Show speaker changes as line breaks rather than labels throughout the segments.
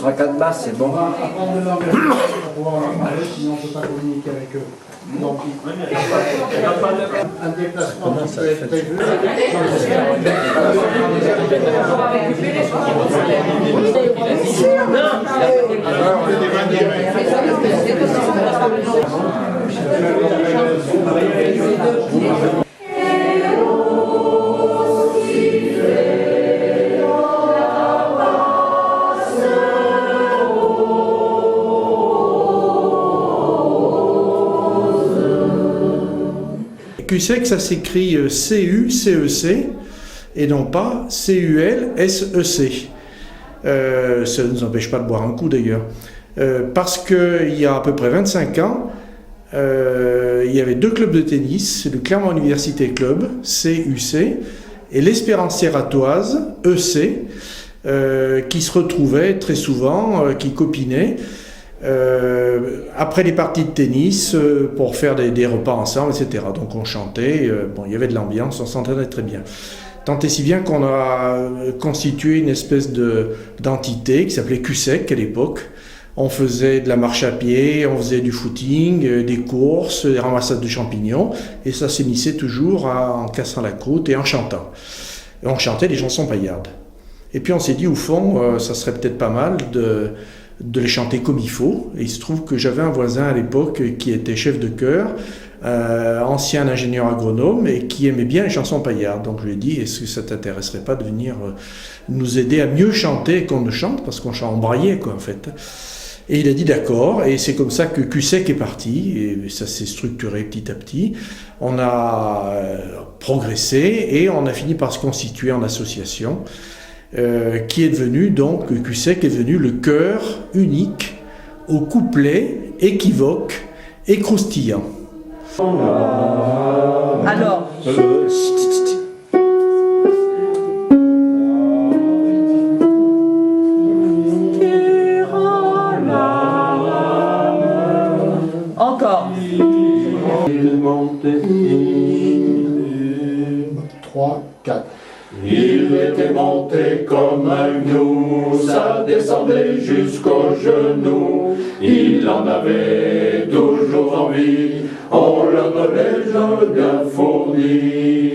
sera 4 basses, c'est bon.
On va apprendre de l'anglais pour pouvoir en parler, sinon on ne peut pas communiquer avec eux. Donc, un déplacement qui peut être prévu.
CUSEC, ça s'écrit C-U-C-E-C et non pas C-U-L-S-E-C. Ça ne nous empêche pas de boire un coup d'ailleurs. Parce qu'il y a à peu près 25 ans, il y avait deux clubs de tennis, le Clermont Université Club, CUC, et l'Espérance Sierratoise, EC, qui se retrouvaient très souvent, qui copinaient. Après les parties de tennis pour faire des repas ensemble, etc. Donc on chantait, bon, il y avait de l'ambiance, on s'entendait très bien. Tant et si bien qu'on a constitué une espèce d'entité qui s'appelait CUSEC à l'époque. On faisait de la marche à pied, on faisait du footing, des courses, des ramassades de champignons, et ça s'initiait toujours en cassant la croûte et en chantant. Et on chantait des chansons paillardes. Et puis on s'est dit, au fond, ça serait peut-être pas mal de les chanter comme il faut. Et il se trouve que j'avais un voisin à l'époque qui était chef de chœur, ancien ingénieur agronome et qui aimait bien les chansons paillardes. Donc je lui ai dit, est-ce que ça t'intéresserait pas de venir nous aider à mieux chanter qu'on ne chante, parce qu'on braillait quoi en fait. Et il a dit d'accord, et c'est comme ça que CUSEC est parti, et ça s'est structuré petit à petit. On a progressé et on a fini par se constituer en association. Qui est devenu, donc, CUSEC est devenu le chœur unique au couplet équivoque et croustillant.
Alors, encore.
3, 4.
Il était monté comme un gnou, ça descendait jusqu'aux genoux. Il en avait toujours envie, on le donnait jamais bien fourni.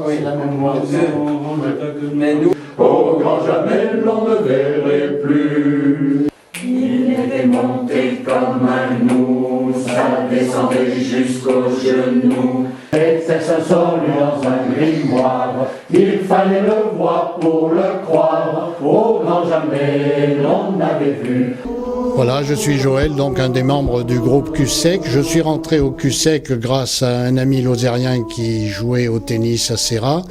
Oui, la mémoire.
Mais nous,
Au grand jamais l'on ne verrait plus. Il était monté comme un gnou, ça descendait jusqu'aux genoux. C'était ce son dans un grimoire, il fallait le voir pour le croire. Au grand jamais l'on n'avait vu.
Voilà, je suis Joël, donc un des membres du groupe CUSEC. Je suis rentré au CUSEC grâce à un ami lozérien qui jouait au tennis à Serra.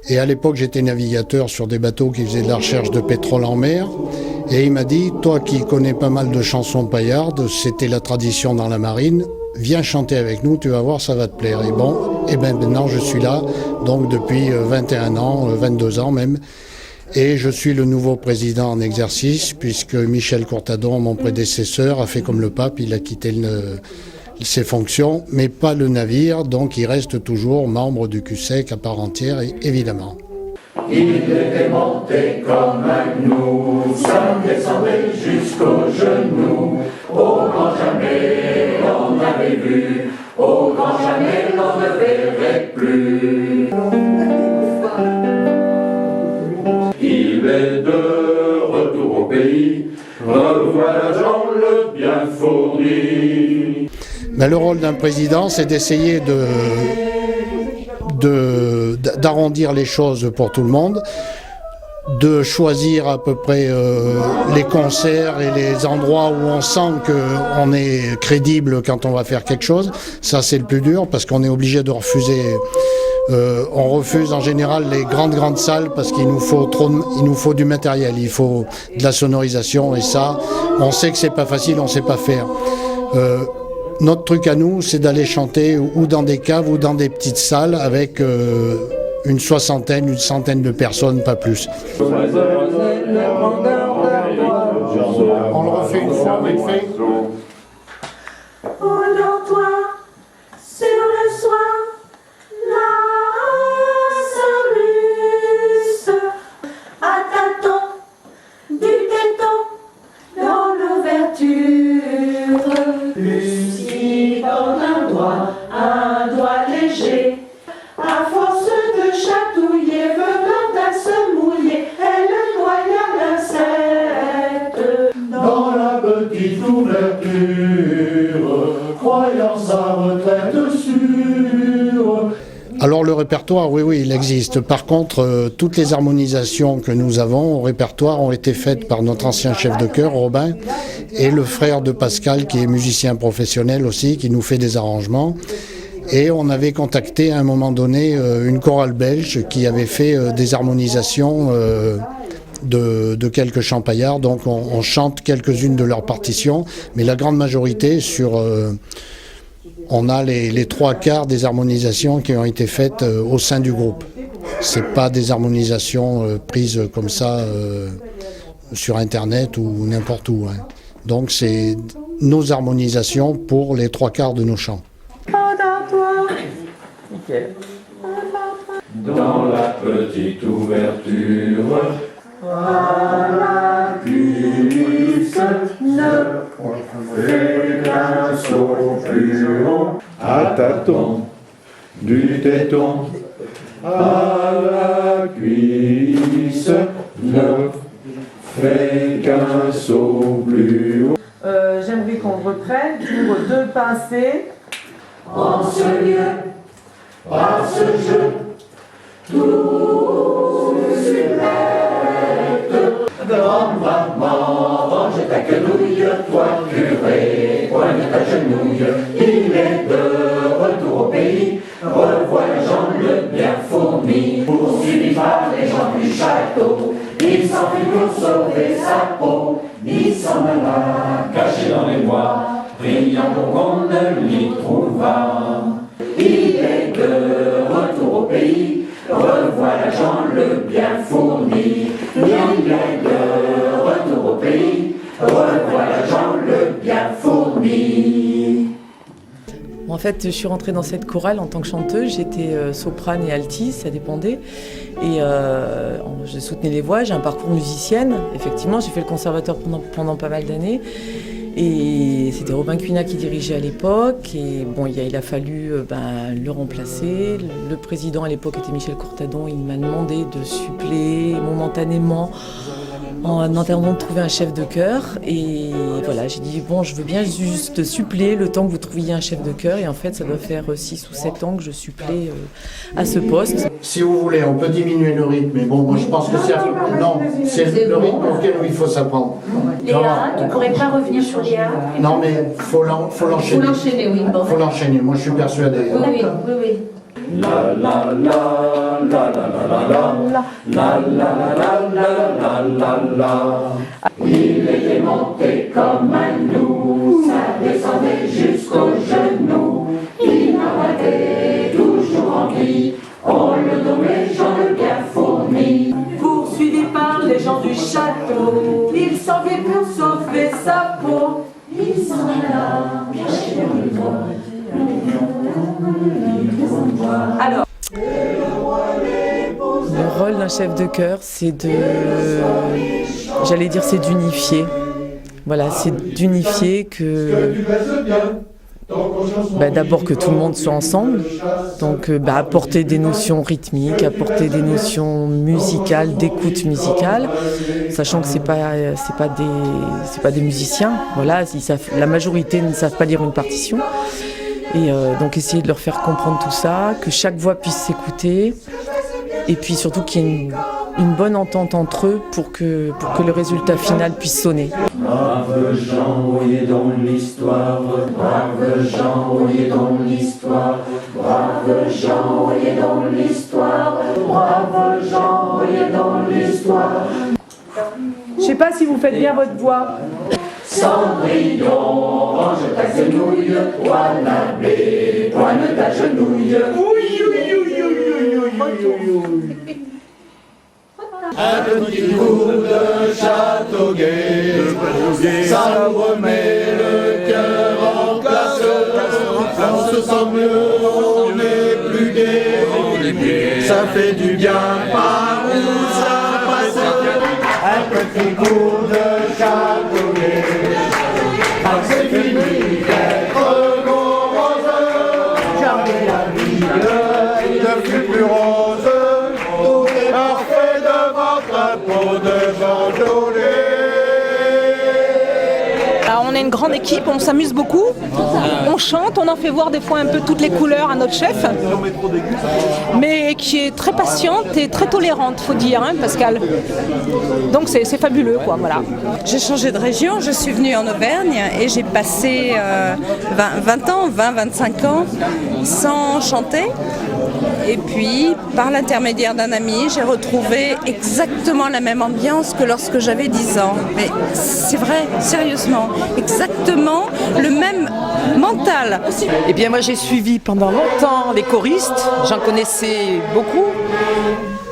Et à l'époque, j'étais navigateur sur des bateaux qui faisaient de la recherche de pétrole en mer. Et il m'a dit, toi qui connais pas mal de chansons paillardes, c'était la tradition dans la marine, viens chanter avec nous, tu vas voir, ça va te plaire. Et bon, et ben maintenant je suis là, donc depuis 21 ans, 22 ans même. Et je suis le nouveau président en exercice, puisque Michel Courtadon, mon prédécesseur, a fait comme le pape, il a quitté ses fonctions, mais pas le navire, donc il reste toujours membre du CUSEC à part entière, évidemment.
Il était monté comme un gnou, ça descendait jusqu'aux genoux. Au grand jamais l'on n'avait vu, au grand jamais l'on ne verrait plus. Il est de retour au pays, revoilà Jean le bien fourni.
Mais le rôle d'un président, c'est d'essayer d'arrondir les choses pour tout le monde, de choisir à peu près les concerts et les endroits où on sent qu'on est crédible quand on va faire quelque chose. Ça, c'est le plus dur parce qu'on est obligé de refuser. On refuse en général les grandes salles parce qu'il nous faut du matériel, il faut de la sonorisation et ça, on sait que c'est pas facile, on sait pas faire. Notre truc à nous, c'est d'aller chanter ou dans des caves ou dans des petites salles avec une soixantaine, une centaine de personnes, pas plus.
On le refait une fois, vite fait.
Endors-toi sur le soir, la cerise à tâtons un doigt léger. À force de chatouiller, venant à se mouiller, elle noya l'insecte.
Dans la petite ouverture, croyant sa retraite sûre.
Alors le répertoire, oui, il existe. Par contre, toutes les harmonisations que nous avons au répertoire ont été faites par notre ancien chef de chœur, Robin, et le frère de Pascal, qui est musicien professionnel aussi, qui nous fait des arrangements. Et on avait contacté à un moment donné une chorale belge qui avait fait des harmonisations de quelques champaillards. Donc on chante quelques-unes de leurs partitions, mais la grande majorité on a les 3/4 des harmonisations qui ont été faites au sein du groupe. C'est pas des harmonisations prises comme ça sur Internet ou n'importe où. Hein. Donc c'est nos harmonisations pour les 3/4 de nos chants.
Nickel.
Dans la petite ouverture, à la cuisse, ne fais qu'un saut plus haut. À tâton, du téton, à la cuisse, ne fais qu'un saut plus haut.
J'aimerais qu'on reprenne pour 2 pincées.
En ce lieu, à ce jeu, tout submette. Grand-maman, range ta quenouille, toi curé, poigne ta genouille. Il est de retour au pays, revois les gens le bien fourni. Poursuivi par les gens du château, il s'enfuit pour sauver sa peau. Il s'en alla, caché dans les bois, priant pour qu'on ne l'y trouvât. Il est de retour au pays, revois l'agent le bien fourni. Il est de retour au pays, revois l'agent le bien fourni.
En fait, je suis rentrée dans cette chorale en tant que chanteuse. J'étais soprane et altiste, ça dépendait. Et je soutenais les voix. J'ai un parcours musicienne. Effectivement, j'ai fait le conservatoire pendant pas mal d'années. Et c'était Robin Cuinat qui dirigeait à l'époque. Et bon, il a fallu le remplacer. Le président à l'époque était Michel Courtadon. Il m'a demandé de suppléer momentanément en attendant de trouver un chef de chœur. Et voilà, j'ai dit, bon, je veux bien juste suppléer le temps que vous trouviez un chef de chœur. Et en fait, ça doit faire 6 ou 7 ans que je supplée à ce poste.
Si vous voulez, on peut diminuer le rythme, mais bon, moi je pense que c'est le rythme auquel il faut s'apprendre.
Léa, tu ne pourrais pas revenir sur Léa?
Non, mais il faut l'enchaîner.
Faut l'enchaîner, oui.
Il faut l'enchaîner, moi je suis persuadé.
Oui.
La la la la la la la la la la la la. Il était monté comme un loup, ça descendait jusqu'aux genoux. Il avait toujours envie, on le nommait Jean le bien fourni.
Poursuivi par les gens du château, il s'en vit pour sauver sa peau. Il s'en alla, caché dans le bois. Alors,
Le rôle d'un chef de chœur, c'est c'est d'unifier. Voilà, c'est d'unifier d'abord que tout le monde soit ensemble, donc apporter des notions rythmiques, apporter des notions musicales, d'écoute musicale, sachant que c'est pas des musiciens. Voilà, la majorité ne savent pas lire une partition. Et donc essayer de leur faire comprendre tout ça, que chaque voix puisse s'écouter, et puis surtout qu'il y ait une bonne entente entre eux pour que le résultat final puisse sonner.
Brave Jean, voyez donc l'histoire. Brave Jean, voyez donc l'histoire. Brave Jean, voyez donc l'histoire. Brave Jean, voyez donc l'histoire.
Je sais pas si vous faites bien votre voix.
Cendrillon, range ta quenouille, toi l'abbé, poigne ta genouille. Un petit coup de châteauguay, ça nous remet le cœur en place. On se sent mieux, on est plus gai, ça fait du bien par où ça passe. Un petit coup de châteauguay, c'est fini d'être morose.
de flux plus rose, tout est parfait devant un pot de Jean Jolet.
On est une grande équipe, on s'amuse beaucoup, on chante, on en fait voir des fois un peu toutes les couleurs à notre chef, mais qui est très patiente et très tolérante, faut dire, hein, Pascal. Donc c'est fabuleux, quoi, voilà.
J'ai changé de région, je suis venue en Auvergne et j'ai passé 20-25 ans sans chanter. Et puis, par l'intermédiaire d'un ami, j'ai retrouvé exactement la même ambiance que lorsque j'avais 10 ans. Mais c'est vrai, sérieusement, exactement le même mental.
Eh bien, moi, j'ai suivi pendant longtemps les choristes, j'en connaissais beaucoup.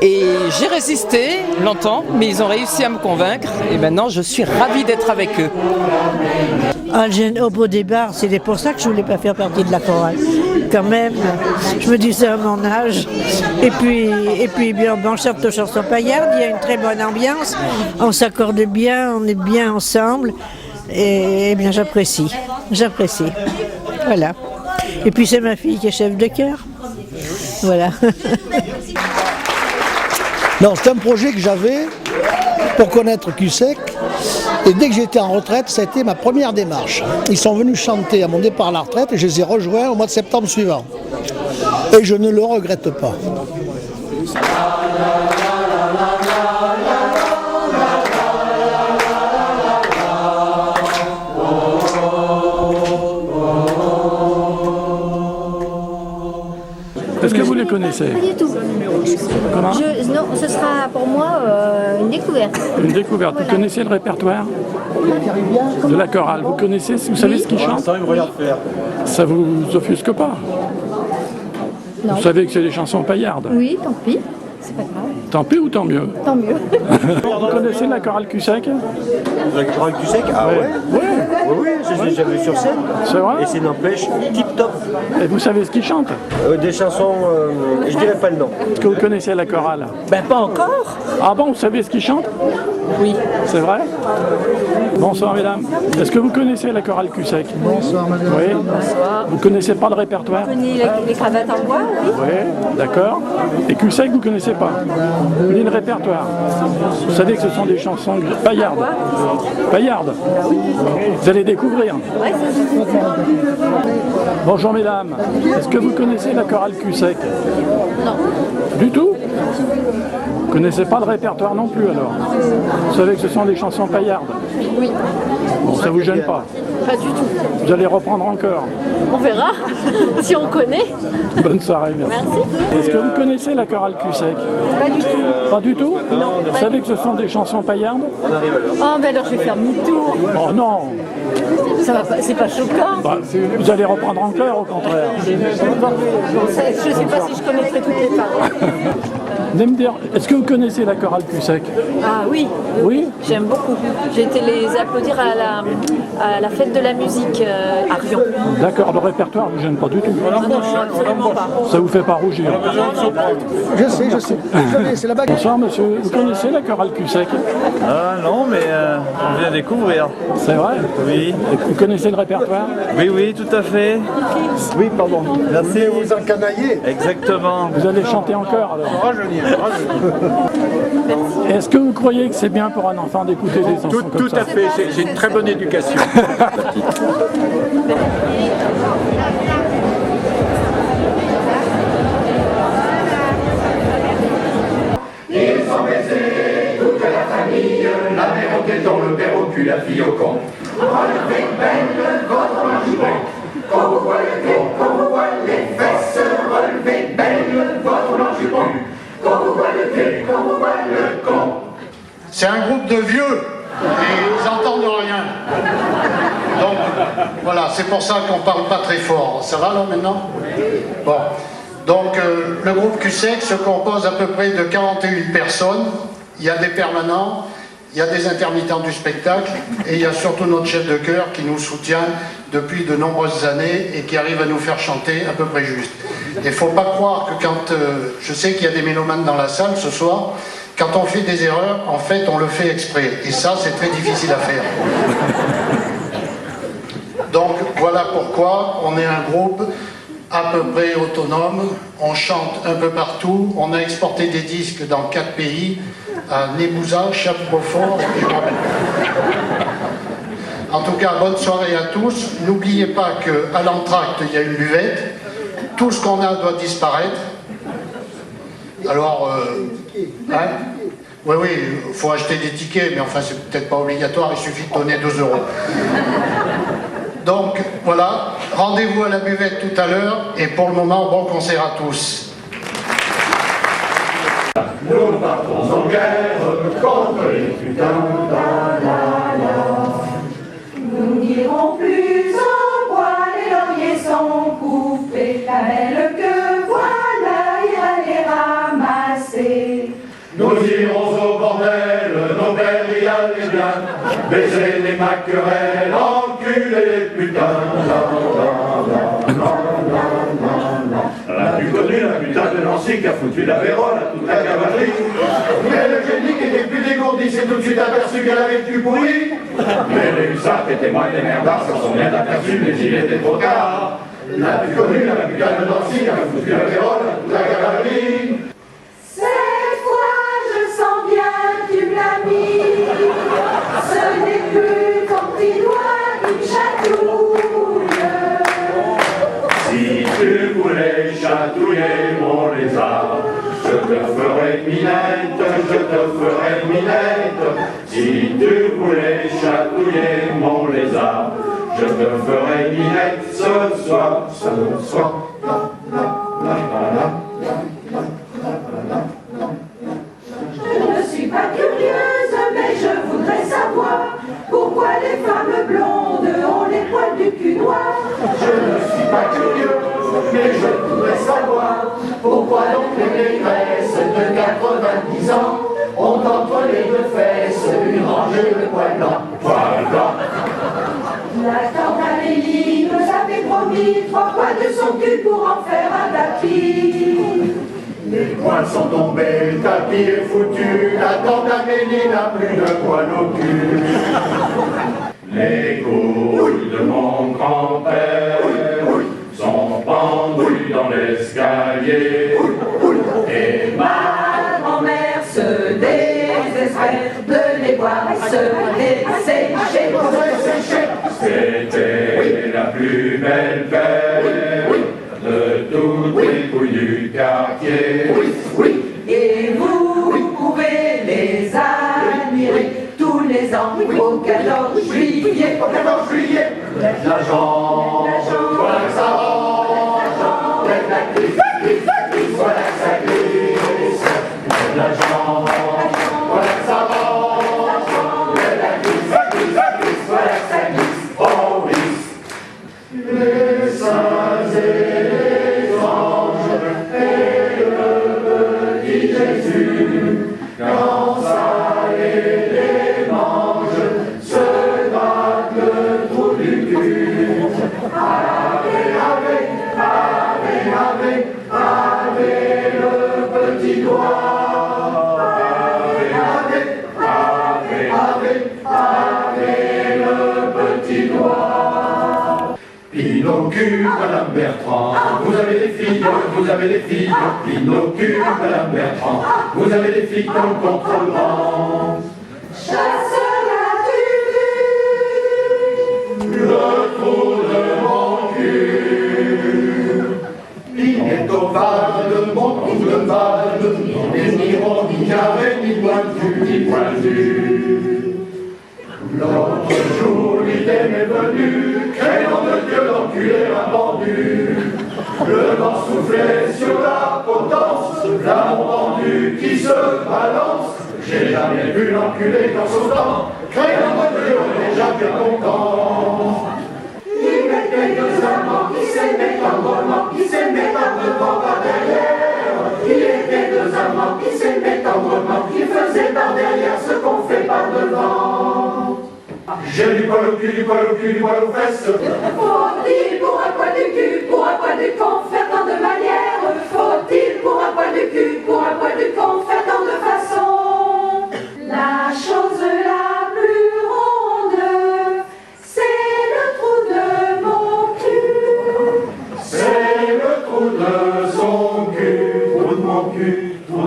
Et j'ai résisté longtemps, mais ils ont réussi à me convaincre. Et maintenant, je suis ravie d'être avec eux.
Au départ, c'était pour ça que je ne voulais pas faire partie de la chorale. Quand même, je me disais à mon âge. Et puis bien, on chante aux chansons paillardes, il y a une très bonne ambiance, on s'accorde bien, on est bien ensemble. Et bien, j'apprécie. Voilà. Et puis c'est ma fille qui est chef de chœur. Voilà.
Non, c'est un projet que j'avais pour connaître Cussec. Et dès que j'étais en retraite, ça a été ma première démarche. Ils sont venus chanter à mon départ à la retraite et je les ai rejoints au mois de septembre suivant. Et je ne le regrette pas.
Est-ce que vous les connaissez?
Pas du tout.
Comment?
Non, ce sera pour moi une découverte.
Une découverte. Voilà. Vous connaissez le répertoire de la chorale? Vous connaissez, vous savez ce qu'ils chantent? Ça vous offusque pas?
Non.
Vous savez que c'est des chansons paillardes?
Oui, tant pis. C'est pas grave.
Tant pis ou tant mieux?
Tant mieux.
Vous connaissez la chorale Cussec?
La chorale Cussec? Ah ouais? Oui, je l'ai déjà vu sur scène.
C'est vrai?
Et c'est n'empêche tip top.
Et vous savez ce qu'ils chantent?
Des chansons, je dirais pas le nom.
Est-ce que vous connaissez la chorale?
Ben pas encore.
Ah bon, vous savez ce qu'ils chantent?
Oui.
C'est vrai? Bonsoir mesdames. Est-ce que vous connaissez la chorale Cussec?
Bonsoir madame.
Oui.
Bonsoir.
Vous connaissez pas le répertoire?
Je connais les cravates en bois, oui.
Oui, d'accord. Et Cussec, vous connaissez pas? Ni le répertoire. Vous savez que ce sont des chansons paillardes. Paillardes. Vous allez découvrir.
Ouais, c'est ça.
Bonjour mesdames. Est-ce que vous connaissez la chorale Cussec?
Non.
Du tout? Vous connaissez pas le répertoire non plus alors? Vous savez que ce sont des chansons paillardes?
Oui.
Bon, ça vous gêne pas?
Pas du tout.
Vous allez reprendre encore?
On verra si on connaît.
Bonne soirée, merci. Est-ce que vous connaissez la chorale Cussec?
Pas du tout.
Pas du tout? Non. Vous savez que ce sont des chansons paillardes?
Oh, ben alors je vais faire demi-tour.
Oh non!
Ça va pas, c'est pas choquant.
Bah, vous allez reprendre en chœur au contraire.
Je sais pas si je connaîtrai toutes les paroles.
Venez me dire, est-ce que vous connaissez la chorale Cussec?
Ah oui.
Oui?
J'aime beaucoup. J'ai été les applaudir à la fête de la musique à Rion.
D'accord, le répertoire ne vous gêne pas du tout.
Non, absolument pas.
Ça vous fait pas rougir?
Je sais. C'est la bague.
Bonsoir monsieur, vous connaissez la chorale Cussec?
Ah non, mais on vient découvrir.
C'est vrai?
Oui.
Et vous connaissez le répertoire?
Oui, tout à fait.
Oui, pardon.
Merci.
Vous encanaillez.
Exactement.
Vous allez chanter en chœur alors?
Rajeunir.
Est-ce que vous croyez que c'est bien pour un enfant d'écouter des chansons comme ça?
Tout à fait, j'ai une très bonne éducation.
Ils sont baisés, toute la famille, la mère au téton, le père au cul, la fille au con. Relevez belle votre lingerie, qu'on vous voit le pied, qu'on vous voit les fesses, relevez belle votre lingerie, qu'on vous voit le pied, qu'on vous voit le con.
C'est un groupe de vieux et ils n'entendent rien. Donc voilà, c'est pour ça qu'on parle pas très fort. Ça va là maintenant? Bon. Donc le groupe Cussec se compose à peu près de 41 personnes. Il y a des permanents, il y a des intermittents du spectacle et il y a surtout notre chef de chœur qui nous soutient depuis de nombreuses années et qui arrive à nous faire chanter à peu près juste. Et il ne faut pas croire que quand... je sais qu'il y a des mélomanes dans la salle ce soir. Quand on fait des erreurs, en fait, on le fait exprès. Et ça, c'est très difficile à faire. Donc, voilà pourquoi on est un groupe à peu près autonome. On chante un peu partout. On a exporté des disques dans 4 pays, à Némouza, Chap-Beaufort et puis je me rappelle plus. En tout cas, bonne soirée à tous. N'oubliez pas qu'à l'entracte, il y a une buvette. Tout ce qu'on a doit disparaître. Alors, oui, il faut acheter des tickets, mais enfin, c'est peut-être pas obligatoire, il suffit de donner 2 €. Donc, voilà, rendez-vous à la buvette tout à l'heure, et pour le moment, bon concert à tous.
Nous partons en guerre contre les putains.
Nous n'irons plus au bois, les lauriers sont coupés, la belle que voilà ira les ramasser.
Nous irons au bordel, nos pères y allaient bien, baiser les maquerelles, enculer les putains. La plus connue, la putain de Nancy qui a foutu la vérole à toute la cavalerie. Mais le génie qui était plus dégourdi s'est tout de suite aperçu qu'elle avait le cul pourri. Mais les hussards qui étaient moins des merdards s'en sont bien aperçus, mais il était trop tard. La plus connue, la putain de Nancy qui a foutu la vérole à toute la cavalerie.
Cette fois je sens bien que tu me l'as mis. Ce n'est plus ton petit doigt qui me chatouille.
Si tu voulais chatouiller mon lézard, je te ferai minette, je te ferai minette. Si tu voulais chatouiller mon lézard, je te ferai minette ce soir, ce soir.
Je ne suis pas curieuse, mais je voudrais savoir pourquoi les femmes blondes ont les poils du cul noir.
Je ne suis pas curieuse, mais je voudrais savoir pourquoi donc les maîtresses de 90 ans ont entre les 2 fesses une rangée de poils blancs. Poils blancs.
La tante Amélie nous avait promis 3 poils de son cul pour en faire un tapis.
Les poils sont tombés, le tapis est foutu, la tante Amélie n'a plus de poils au cul. Les couilles de mon grand-père sont pendues dans l'escalier. Et ma grand-mère se désespère de les voir se dessécher. C'était la plus belle paire de toutes les couilles du quartier.
Et vous pouvez les admirer tous les ans au 14 juillet.
Au 14 juillet, l'agent, voilà que ça range, lève la glisse, voilà que ça glisse. L'agent, voilà que ça range, lève la glisse, voilà que ça glisse. Oh oui, les saints et les anges et le petit Jésus, quand ça les mange, se gratte le trou du cul. Ave, ave, ave, ave, ave le petit doigt. Ave, ave, ave, ave le petit doigt. Pinocchio, Madame Bertrand, vous avez des filles, vous avez des filles. Pinocchio, Madame Bertrand, vous avez des filles comme contrebanc.
Chasseur
Le trou de mon cul. Il est ovale, mon trou de balle, et ni rond, ni carré, ni pointu, ni pointu. L'autre jour, l'idée m'est venue, craignant de Dieu d'enculer un pendu. Le vent soufflait sur la potence, l'amour pendu qui se balance. J'ai jamais vu l'enculé dans son temps, craignant de Dieu, on est jamais content. Il mettait 2 amants qui s'aimaient tendrement, qui s'aimaient par devant, par derrière. Il était 2 amants qui s'aimaient tendrement, qui faisaient par derrière ce qu'on fait par devant. J'ai du poil au cul, du poil au cul, du poil aux fesses.
Faut-il pour un poil du cul, pour un poil du con, faire tant de manières? Faut-il pour un poil du cul, pour un poil du con, faire tant de façons? La chose la plus ronde, c'est le trou de mon cul.
C'est le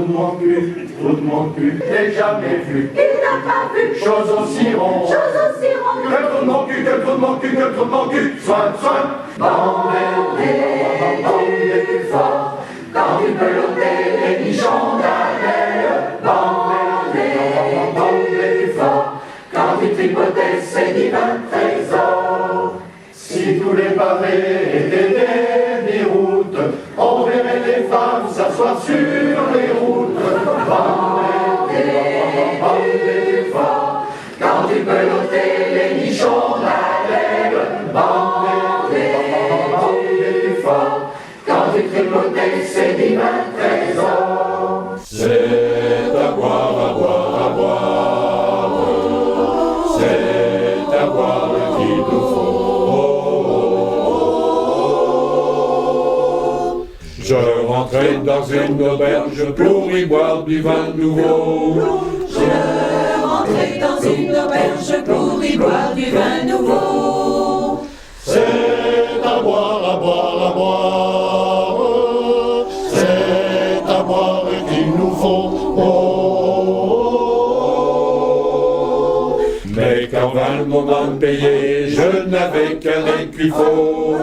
de mon cul, j'ai jamais vu. Il n'a pas vu. Chose aussi ronde. Que le trou de mon cul, que le trou de mon cul, que le trou de mon cul. Soin. Bambé plus fort. Quand tu peux l'ôter les nichons d'arrière. Bambé plus fort. Quand tu tripotais ces divins trésors. Si tous les pavés étaient des déroutes, on verrait les femmes s'asseoir sur les routes. Bambé plus fort. Quand tu peux l'ôter les nichons d'arrière. Bambé plus fort. Quand tu tripotais ces divins trésors.
C'est à boire, c'est à boire qu'il nous faut. Je rentrais dans une auberge pour y boire du vin nouveau.
Je rentrais dans une auberge pour y boire du vin nouveau.
C'est à boire, c'est à boire qu'il nous faut. Mais quand vint le moment de payer, je n'avais qu'un écuffaut.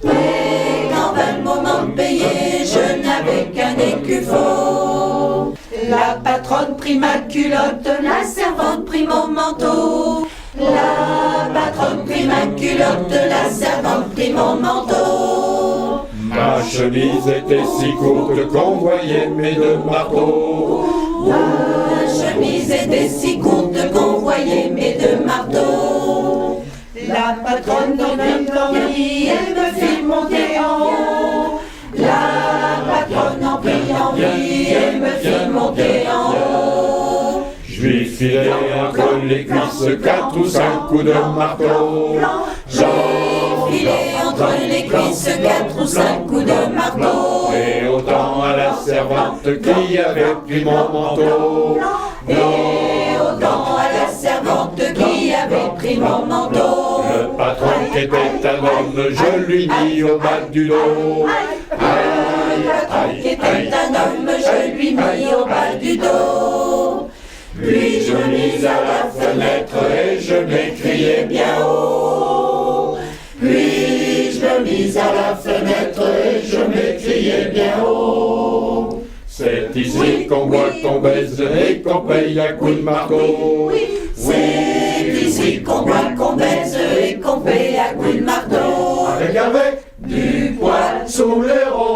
Mais quand vint le moment de payer, je n'avais qu'un écuffaut. La patronne prit ma culotte, la servante prit mon manteau. La patronne prit ma culotte, la servante prit mon manteau.
Ma chemise était si courte qu'on voyait mes deux marteaux.
Ma chemise était si courte qu'on voyait mes deux marteaux. La patronne en eut envie, elle me fit monter en haut. La patronne en prit envie, elle me fit monter en haut.
Je lui filais entre les cuisses 4 ou 5 coups de marteau.
J'ai filé entre les cuisses 4 ou 5 coups de marteau.
Et autant à la servante qui avait pris mon manteau.
Et autant à la servante qui avait pris mon manteau.
Le patron qui était un homme, je lui dis au bas du dos.
Le patron qui était un homme, je lui mis au bas du dos. Puis je me mis à la fenêtre et je m'écriai bien haut. Puis je me mis à la fenêtre et je m'écriai bien haut.
C'est ici qu'on boit, qu'on baise et qu'on paye à coups de marteau.
C'est ici qu'on boit, qu'on baise et qu'on paye à coups de marteau.
Avec du poil sous les roses.